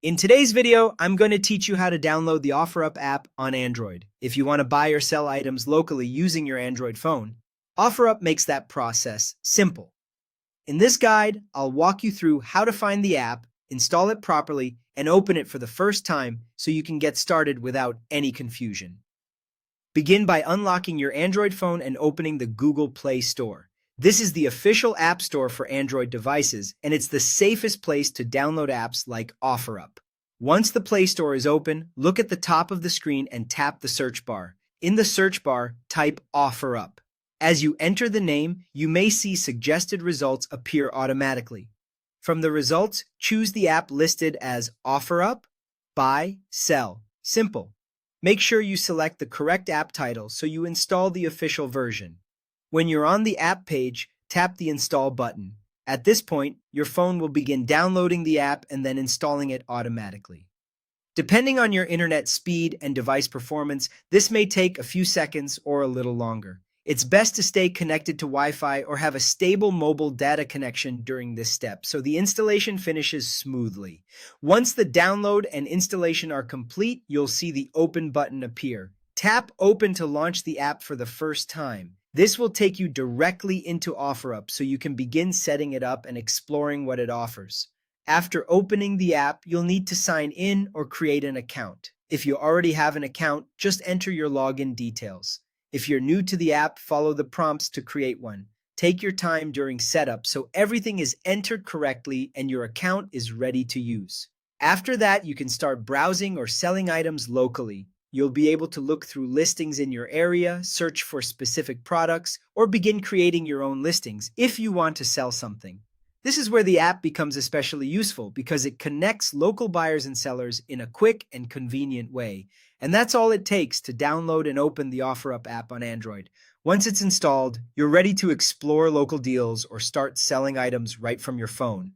In today's video, I'm going to teach you how to download the OfferUp app on Android. If you want to buy or sell items locally using your Android phone, OfferUp makes that process simple. In this guide, I'll walk you through how to find the app, install it properly, and open it for the first time so you can get started without any confusion. Begin by unlocking your Android phone and opening the Google Play Store. This is the official app store for Android devices, and it's the safest place to download apps like OfferUp. Once the Play Store is open, look at the top of the screen and tap the search bar. In the search bar, type OfferUp. As you enter the name, you may see suggested results appear automatically. From the results, choose the app listed as OfferUp, Buy, Sell. Simple. Make sure you select the correct app title so you install the official version. When you're on the app page, tap the Install button. At this point, your phone will begin downloading the app and then installing it automatically. Depending on your internet speed and device performance, this may take a few seconds or a little longer. It's best to stay connected to Wi-Fi or have a stable mobile data connection during this step so the installation finishes smoothly. Once the download and installation are complete, you'll see the Open button appear. Tap Open to launch the app for the first time. This will take you directly into OfferUp so you can begin setting it up and exploring what it offers. After opening the app, you'll need to sign in or create an account. If you already have an account, just enter your login details. If you're new to the app, follow the prompts to create one. Take your time during setup so everything is entered correctly and your account is ready to use. After that, you can start browsing or selling items locally. You'll be able to look through listings in your area, search for specific products, or begin creating your own listings if you want to sell something. This is where the app becomes especially useful because it connects local buyers and sellers in a quick and convenient way. And that's all it takes to download and open the OfferUp app on Android. Once it's installed, you're ready to explore local deals or start selling items right from your phone.